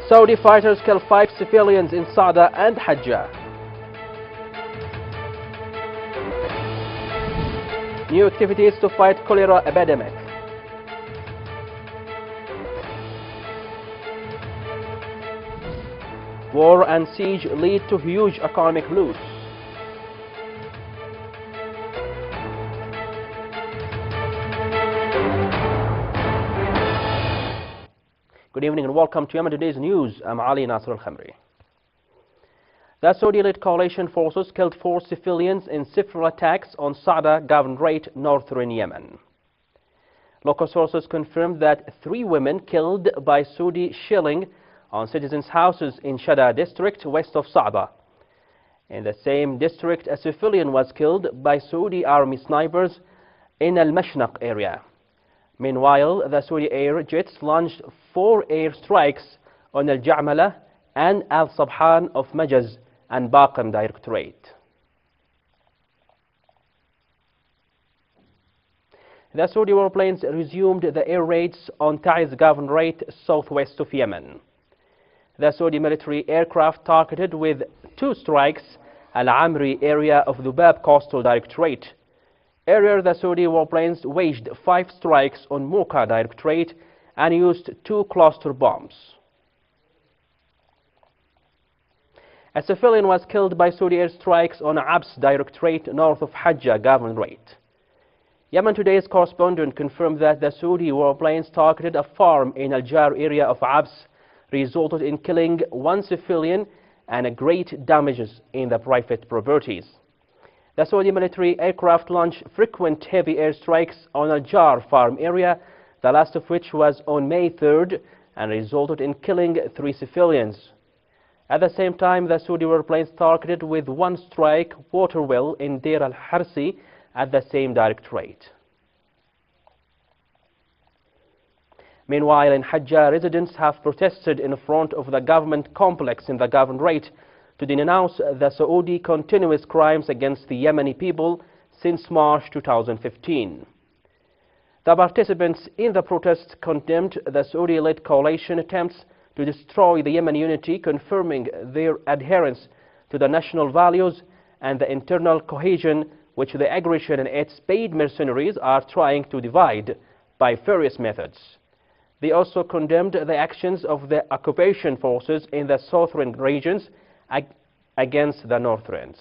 Saudi fighters kill 5 civilians in Sada and Hajjah. New activities to fight cholera epidemic. War and siege lead to huge economic loss. Good evening and welcome to Yemen Today's News. I'm Ali Nasser al-Khamri. The Saudi-led coalition forces killed 4 civilians in several attacks on Sada Governorate, northern Yemen. Local sources confirmed that 3 women killed by Saudi shelling on citizens' houses in Shada district west of Sada. In the same district, a civilian was killed by Saudi army snipers in Al-Mashnaq area. Meanwhile, the Saudi air jets launched 4 air strikes on Al-Ja'mala and Al-Sabhan of Majaz and Baqam Directorate. The Saudi warplanes resumed the air raids on Taiz Governorate southwest of Yemen. The Saudi military aircraft targeted with 2 strikes Al-Amri area of Dubab Coastal Directorate. Earlier, the Saudi warplanes waged 5 strikes on Mocha Directorate and used 2 cluster bombs. A civilian was killed by Saudi airstrikes on Abs Directorate north of Hajjah Governorate. Yemen Today's correspondent confirmed that the Saudi warplanes targeted a farm in Al-Jar area of Abs, resulted in killing 1 civilian and great damages in the private properties. The Saudi military aircraft launched frequent heavy airstrikes on Al-Jar farm area, the last of which was on May 3rd and resulted in killing 3 civilians. At the same time, the Saudi warplanes targeted with 1 strike water well in Deir al-Harsi at the same directorate. Meanwhile, in Hajjah, residents have protested in front of the government complex in the governorate to denounce the Saudi continuous crimes against the Yemeni people since March 2015. The participants in the protest condemned the Saudi-led coalition attempts to destroy the Yemen unity, confirming their adherence to the national values and the internal cohesion which the aggression and its paid mercenaries are trying to divide by various methods. They also condemned the actions of the occupation forces in the southern regions against the northerns.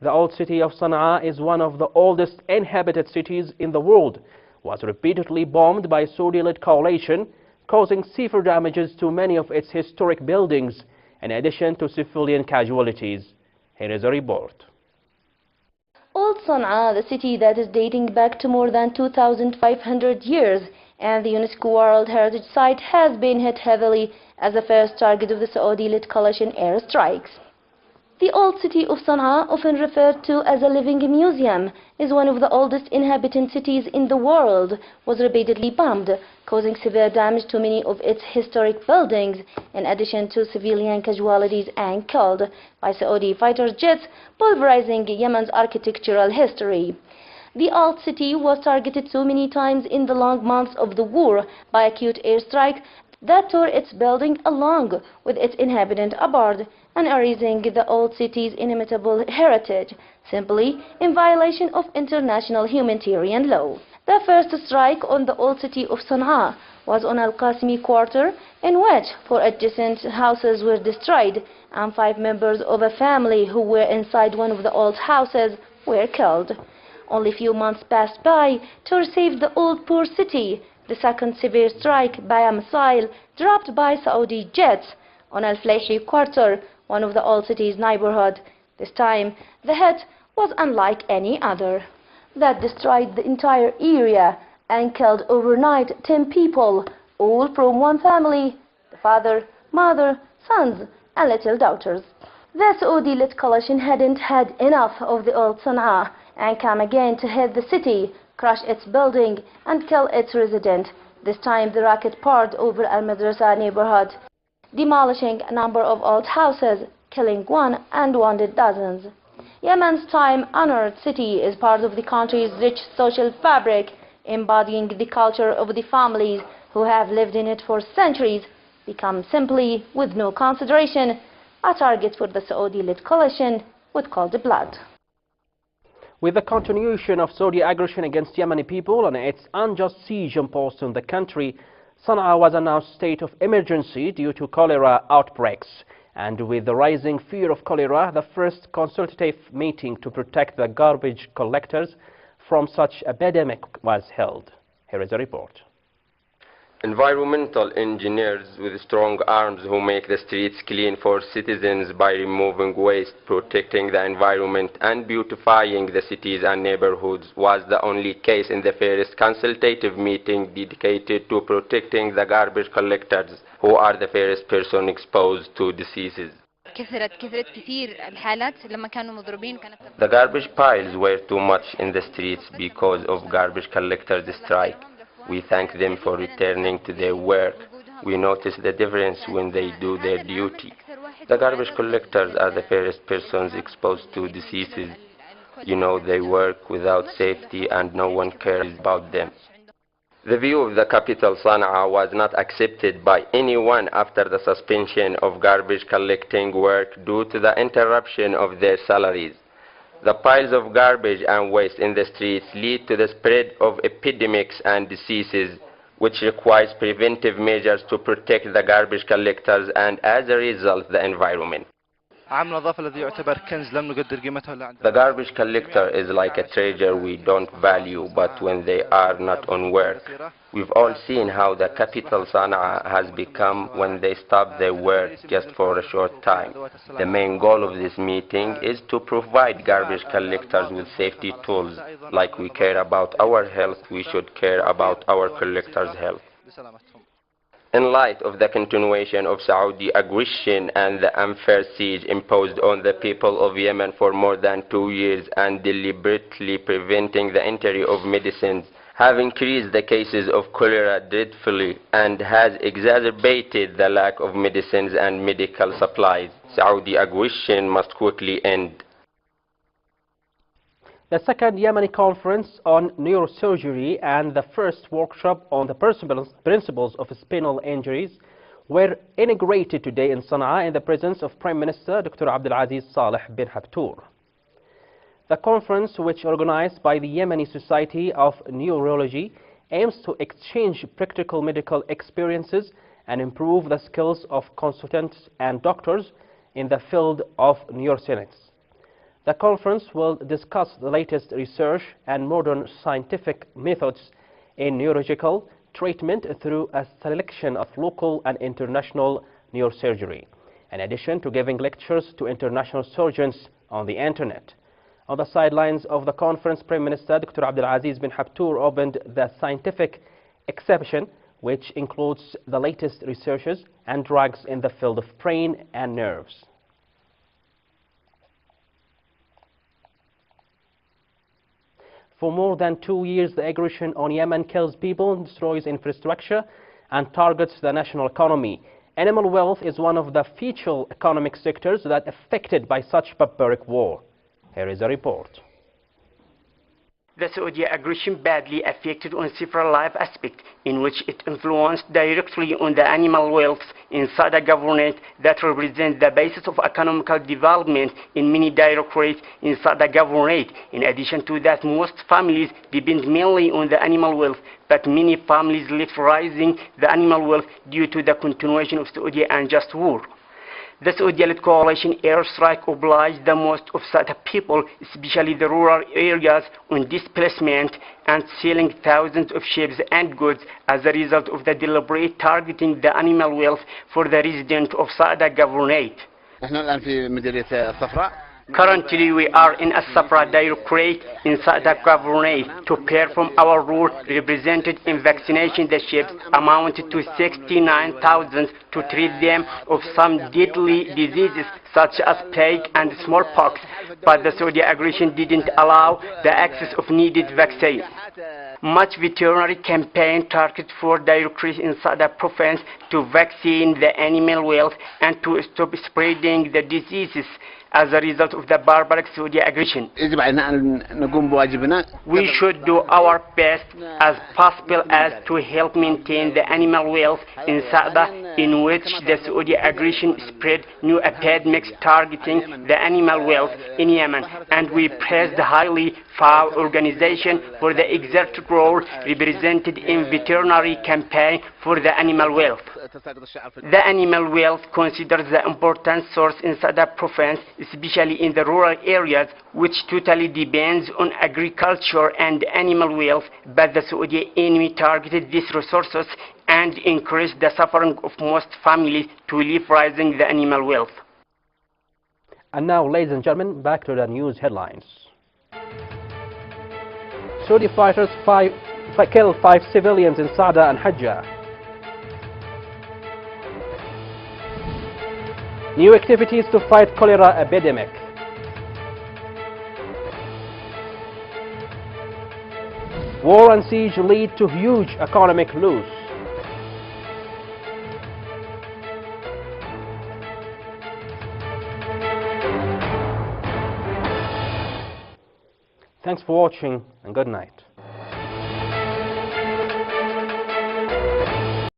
The old city of Sana'a is one of the oldest inhabited cities in the world, was repeatedly bombed by Saudi-led coalition, causing severe damages to many of its historic buildings, in addition to civilian casualties. Here is a report. Old Sana'a, the city that is dating back to more than 2,500 years, and the UNESCO World Heritage Site, has been hit heavily as the first target of the Saudi-led coalition airstrikes. The old city of Sana'a, often referred to as a living museum, is one of the oldest inhabited cities in the world, was repeatedly bombed, causing severe damage to many of its historic buildings, in addition to civilian casualties and killed by Saudi fighter jets, pulverizing Yemen's architectural history. The old city was targeted so many times in the long months of the war by acute airstrike that tore its building along with its inhabitant apart and erasing the old city's inimitable heritage, simply in violation of international humanitarian law. The first strike on the old city of Sana'a was on Al-Qasimi quarter, in which 4 adjacent houses were destroyed and 5 members of a family who were inside one of the old houses were killed. Only few months passed by to receive the old poor city the second severe strike by a missile dropped by Saudi jets on Al-Flayhi quarter, one of the old city's neighborhood. This time, the hit was unlike any other. That destroyed the entire area and killed overnight 10 people, all from one family, the father, mother, sons, and little daughters. The Saudi-led coalition hadn't had enough of the old Sana'a and came again to hit the city, crush its building, and kill its resident. This time the rocket poured over Al-Madrasa neighborhood, demolishing a number of old houses, killing 1 and wounded dozens. Yemen's time-honored city is part of the country's rich social fabric. embodying the culture of the families who have lived in it for centuries, become simply, with no consideration, a target for the Saudi-led coalition with cold blood. With the continuation of Saudi aggression against Yemeni people and its unjust siege imposed on the country, Sana'a was announced state of emergency due to cholera outbreaks. And with the rising fear of cholera, the first consultative meeting to protect the garbage collectors from such epidemic was held. Here is a report. Environmental engineers with strong arms who make the streets clean for citizens by removing waste, protecting the environment and beautifying the cities and neighborhoods was the only case in the first consultative meeting dedicated to protecting the garbage collectors, who are the first person exposed to diseases. كثرت كثير الحالات لما كانوا مضروبين كانت. The garbage piles were too much in the streets because of garbage collectors' strike. We thank them for returning to their work. We notice the difference when they do their duty. The garbage collectors are the first persons exposed to diseases. You know, they work without safety and no one cares about them. The view of the capital Sana'a was not accepted by anyone after the suspension of garbage collecting work due to the interruption of their salaries. The piles of garbage and waste in the streets lead to the spread of epidemics and diseases, which requires preventive measures to protect the garbage collectors and, as a result, the environment. The garbage collector is like a treasure we don't value, but when they are not on work. We've all seen how the capital Sana'a has become when they stop their work just for a short time. The main goal of this meeting is to provide garbage collectors with safety tools. Like we care about our health, we should care about our collectors' health. In light of the continuation of Saudi aggression and the unfair siege imposed on the people of Yemen for more than 2 years and deliberately preventing the entry of medicines, have increased the cases of cholera dreadfully and has exacerbated the lack of medicines and medical supplies. Saudi aggression must quickly end. The second Yemeni conference on neurosurgery and the first workshop on the principles of spinal injuries were inaugurated today in Sana'a in the presence of Prime Minister Dr. Abdulaziz Saleh bin Habtoor. The conference, which organized by the Yemeni Society of Neurology, aims to exchange practical medical experiences and improve the skills of consultants and doctors in the field of neuroscience. The conference will discuss the latest research and modern scientific methods in neurological treatment through a selection of local and international neurosurgery, in addition to giving lectures to international surgeons on the internet. On the sidelines of the conference, Prime Minister Dr. Abdulaziz bin Habtoor opened the scientific exhibition, which includes the latest researches and drugs in the field of brain and nerves. For more than 2 years, the aggression on Yemen kills people, destroys infrastructure, and targets the national economy. Animal wealth is one of the feature economic sectors that are affected by such barbaric war. Here is a report. The Saudi aggression badly affected on several life aspects, in which it influenced directly on the animal wealth inside a government that represents the basis of economical development in many directorates inside the government. In addition to that, most families depend mainly on the animal wealth, but many families left rising the animal wealth due to the continuation of Saudi unjust war. The Saudi-led coalition airstrike obliged the most of Saudi people, especially the rural areas, on displacement and selling thousands of sheep and goods as a result of the deliberate targeting the animal wealth for the residents of Saudi governorate. Currently, we are in a Safra directorate in Saudi governorate to perform our role represented in vaccination the sheep amounted to 69,000 to treat them of some deadly diseases such as plague and smallpox, but the Saudi aggression didn't allow the access of needed vaccine. Much veterinary campaign targeted for directories in Saudi province to vaccine the animal wealth and to stop spreading the diseases. as a result of the barbaric Saudi aggression. يجب علينا أن نقوم بواجبنا. We should do our best as possible as to help maintain the animal wealth in Sa'da, in which the Saudi aggression spread new epidemics targeting the animal wealth in Yemen, and we praised highly FAO organization for the exerted role represented in veterinary campaign for the animal wealth. The animal wealth considers the important source in Sa'da province, especially in the rural areas, which totally depends on agriculture and animal wealth, but the Saudi enemy targeted these resources and increased the suffering of most families to leave rising the animal wealth. And now, ladies and gentlemen, back to the news headlines. Saudi fighters kill 5 civilians in Sa'da and Hajjah. New activities to fight cholera epidemic. War and siege lead to huge economic loss. Thanks for watching and good night.